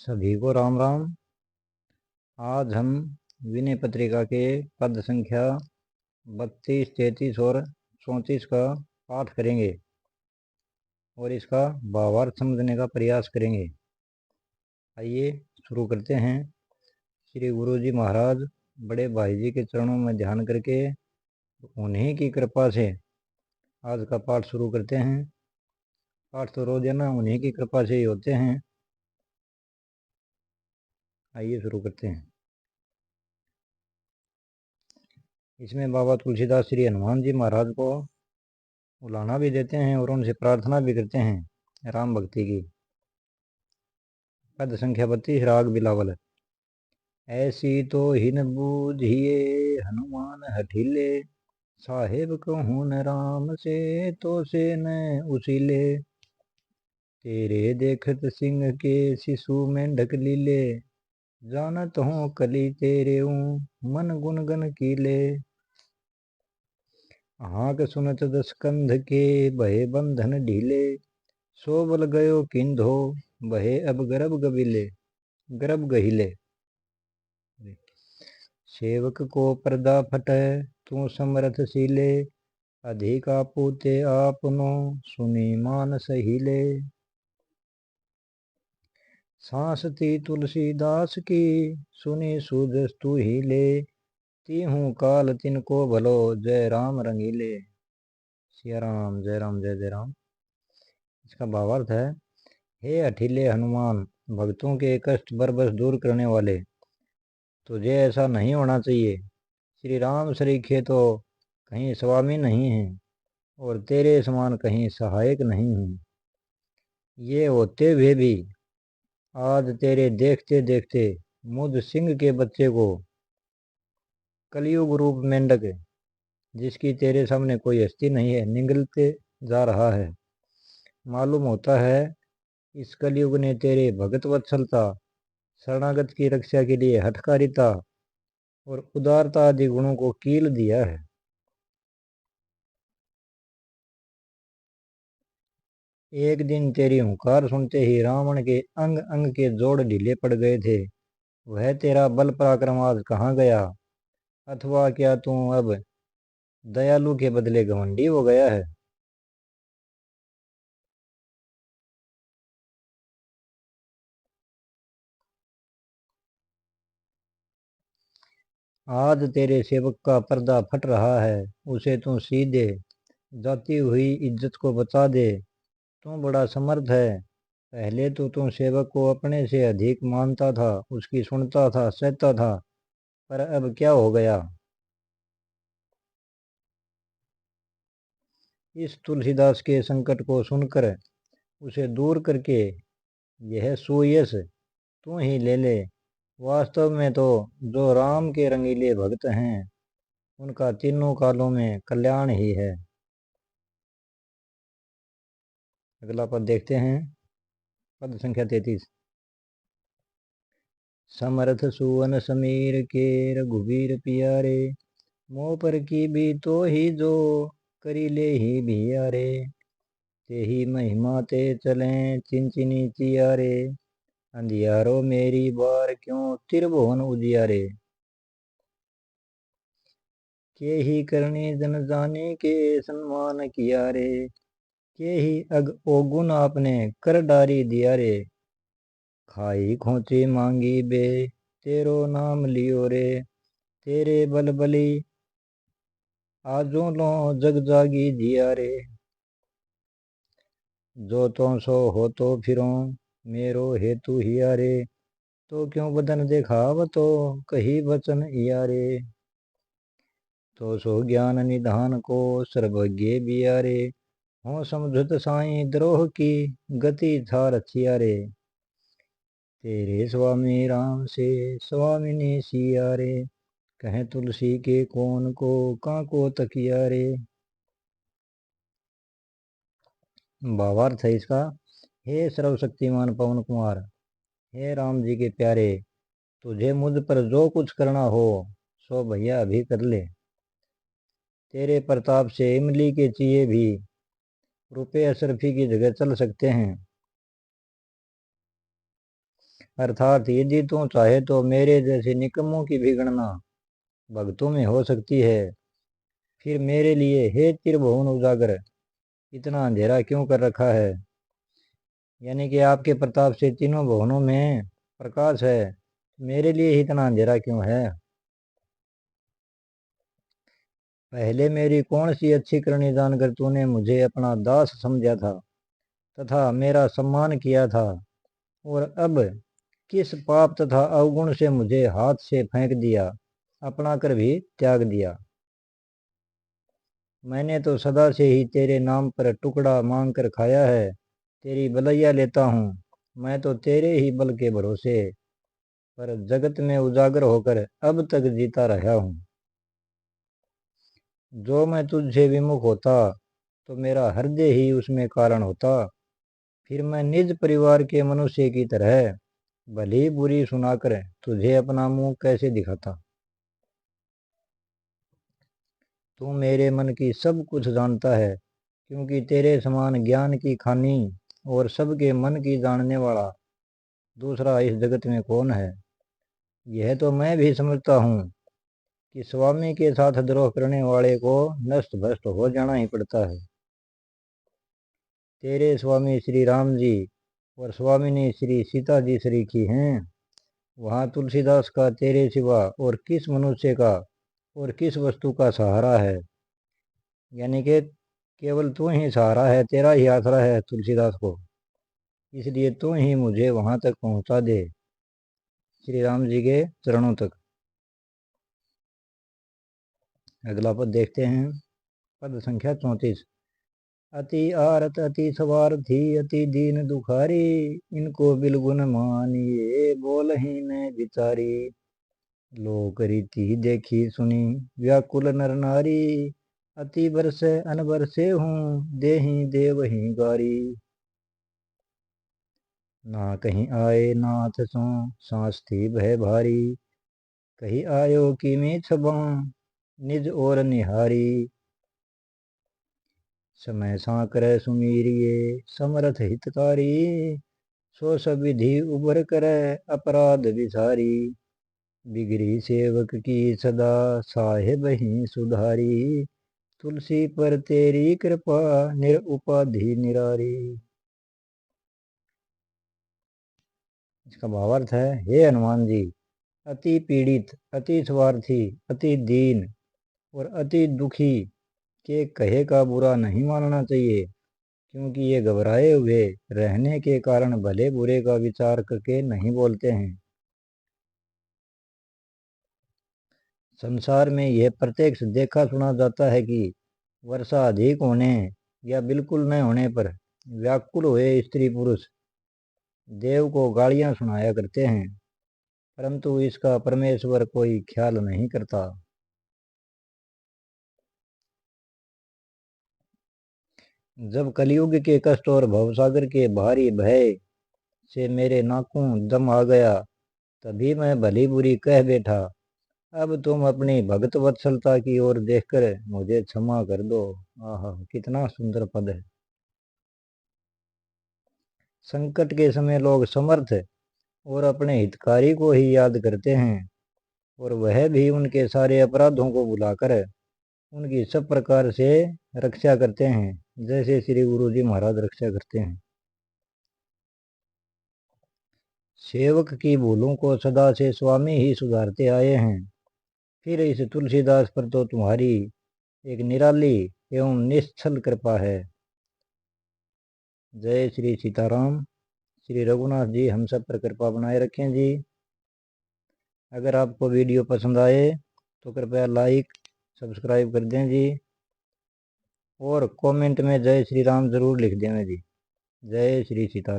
सभी को राम राम। आज हम विनय पत्रिका के पद संख्या 32, 33 और 34 का पाठ करेंगे और इसका भावार्थ समझने का प्रयास करेंगे। आइए शुरू करते हैं। श्री गुरु जी महाराज बड़े भाई जी के चरणों में ध्यान करके उन्हीं की कृपा से आज का पाठ शुरू करते हैं। पाठ तो रोजाना उन्हीं की कृपा से ही होते हैं। आइए शुरू करते हैं। इसमें बाबा तुलसीदास श्री हनुमान जी महाराज को उलाना भी देते हैं और उनसे प्रार्थना भी करते हैं राम भक्ति की। पद संख्या 32 राग बिलावल। ऐसी तो हिन बूझिए हनुमान हठीले, साहेब कहूँ न राम से तो से न उसीले। तेरे देखत सिंह के शिशु में ढक लीले, जानत हूँ कली तेरे मन गुन गन कीले। हाँक सुनत दस कंध के भय बंधन ढीले, सो बल गयो किंधो बहे अब गर्भ गहिले। सेवक को पर्दा फटे तू समरथ सीले, अधिका पूते आपनो सुनी मान सहीले। सांसती तुलसीदास की सुनी सूझ तू ही ले, तीहूँ काल तिनको भलो जय राम रंगीले। सिया राम जय राम जय जय राम। इसका भावार्थ है, हे अठीले हनुमान, भक्तों के कष्ट बरबस दूर करने वाले, तुझे ऐसा नहीं होना चाहिए। श्री राम सरीखे तो कहीं स्वामी नहीं हैं और तेरे समान कहीं सहायक नहीं हैं। ये होते हुए भी आज तेरे देखते देखते मुझ सिंह के बच्चे को, कलयुग रूप मेंढक जिसकी तेरे सामने कोई हस्ती नहीं है, निगलते जा रहा है। मालूम होता है इस कलयुग ने तेरे भगत वत्सलता, शरणागत की रक्षा के लिए हठकारिता और उदारता आदि गुणों को कील दिया है। एक दिन तेरी हुंकार सुनते ही रावण के अंग अंग के जोड़ ढीले पड़ गए थे। वह तेरा बल पराक्रम आज कहाँ गया? अथवा क्या तू अब दयालु के बदले घमंडी हो गया है? आज तेरे सेवक का पर्दा फट रहा है, उसे तू सीधे जाती हुई इज्जत को बचा दे। तू बड़ा समर्थ है। पहले तो तू सेवक को अपने से अधिक मानता था, उसकी सुनता था, सहता था, पर अब क्या हो गया? इस तुलसीदास के संकट को सुनकर उसे दूर करके यह सुयश तू ही ले ले। वास्तव में तो जो राम के रंगीले भक्त हैं उनका तीनों कालों में कल्याण ही है। अगला पद देखते हैं। पद संख्या 33। समर्थ सुवन समीर के रघुवीर पियारे, मोह पर की भी तो ही जो करी ले ही भियारे। ते ही महिमा ते चले चिंचिनी चियारे, अंधियारो मेरी बार क्यों त्रिभुवन उजियारे। के ही करनी जन जाने के सन्मान किया रे, के ही अग ओगुन आपने कर डारी दिया रे। खाई खोची मांगी बे तेरो नाम लियो रे, तेरे बल बली आजो लो जग जागी जिया रे। जो तो सो हो तो फिरो मेरो हेतु हिया रे, तो क्यों बदन देखाव तो कही वचन इया रे। तो सो ज्ञान निधान को सर्वज्ञ बिया रे, हो समझुत साई द्रोह की गति था रचिया रे। तेरे स्वामी राम से स्वामिनी सिया रे, कहे तुलसी के कौन को काको तकिया रे। भावार्थ है इसका, हे सर्वशक्तिमान पवन कुमार, हे राम जी के प्यारे, तुझे मुझ पर जो कुछ करना हो सो भैया अभी कर ले। तेरे प्रताप से इमली के चिए भी रुपये अशरफी की जगह चल सकते हैं। अर्थात यदि तू चाहे तो मेरे जैसे निकम्मों की भी गणना भक्तों में हो सकती है। फिर मेरे लिए हे त्रिभुवन उजागर इतना अंधेरा क्यों कर रखा है? यानी कि आपके प्रताप से तीनों भुवनों में प्रकाश है, मेरे लिए ही इतना अंधेरा क्यों है? पहले मेरी कौन सी अच्छी करनी जानकर तूने मुझे अपना दास समझा था तथा मेरा सम्मान किया था, और अब किस पाप तथा अवगुण से मुझे हाथ से फेंक दिया, अपना कर भी त्याग दिया। मैंने तो सदा से ही तेरे नाम पर टुकड़ा मांग कर खाया है, तेरी भलैया लेता हूँ मैं तो तेरे ही बल के भरोसे, पर जगत में उजागर होकर अब तक जीता रहा हूँ। जो मैं तुझसे विमुख होता तो मेरा हृदय ही उसमें कारण होता, फिर मैं निज परिवार के मनुष्य की तरह भली बुरी सुनाकर तुझे अपना मुंह कैसे दिखाता। तू मेरे मन की सब कुछ जानता है, क्योंकि तेरे समान ज्ञान की खानी और सबके मन की जानने वाला दूसरा इस जगत में कौन है। यह तो मैं भी समझता हूँ कि स्वामी के साथ द्रोह करने वाले को नष्ट भ्रष्ट हो जाना ही पड़ता है। तेरे स्वामी श्री राम जी और स्वामिनी श्री सीता जी सरीखी हैं। वहाँ तुलसीदास का तेरे सिवा और किस मनुष्य का और किस वस्तु का सहारा है? यानी कि केवल तू ही सहारा है, तेरा ही आसरा है तुलसीदास को, इसलिए तू ही मुझे वहां तक पहुंचा दे, श्री राम जी के चरणों तक। अगला पद देखते हैं, पद संख्या 34। अति आरत अति स्वार्थी अति दीन दुखारी, इनको बिलगुन मानिए बोलहि न विचारी। लोक रीति देखी सुनी व्याकुल नर नारी, अति बरसे अनबरसे हूँ देहि देवहि गारी। ना कहीं आए नाथ सो सांस थी भय भारी, कहीं आयो कि मैं छबा निज और निहारी। समय साकर सुमीरिए समरथ हितकारी, सो सब विधि उबर करे अपराध विसारी। बिगड़ी सेवक की सदा साहेब ही सुधारी, तुलसी पर तेरी कृपा निरुपाधि निरारी। इसका भावार्थ है, हे हनुमान जी, अति पीड़ित अति स्वार्थी अति दीन और अति दुखी के कहे का बुरा नहीं मानना चाहिए, क्योंकि ये घबराए हुए रहने के कारण भले बुरे का विचार करके नहीं बोलते हैं। संसार में यह प्रत्यक्ष देखा सुना जाता है कि वर्षा अधिक होने या बिल्कुल न होने पर व्याकुल हुए स्त्री पुरुष देव को गालियां सुनाया करते हैं, परंतु इसका परमेश्वर कोई ख्याल नहीं करता। जब कलयुग के कष्ट और भवसागर के भारी भय से मेरे नाखून दम आ गया, तभी मैं भली बुरी कह बैठा। अब तुम अपनी भगत वत्सलता की ओर देखकर मुझे क्षमा कर दो। आहा, कितना सुंदर पद है। संकट के समय लोग समर्थ और अपने हितकारी को ही याद करते हैं, और वह भी उनके सारे अपराधों को भुलाकर उनकी सब प्रकार से रक्षा करते हैं, जैसे श्री गुरु जी महाराज रक्षा करते हैं। सेवक की भूलों को सदा से स्वामी ही सुधारते आए हैं, फिर इस तुलसीदास पर तो तुम्हारी एक निराली एवं निश्चल कृपा है। जय श्री सीताराम। श्री रघुनाथ जी हम सब पर कृपा बनाए रखें जी। अगर आपको वीडियो पसंद आए तो कृपया लाइक सब्सक्राइब कर दें जी, और कमेंट में जय श्री राम जरूर लिख दें जी। जय श्री सीताराम।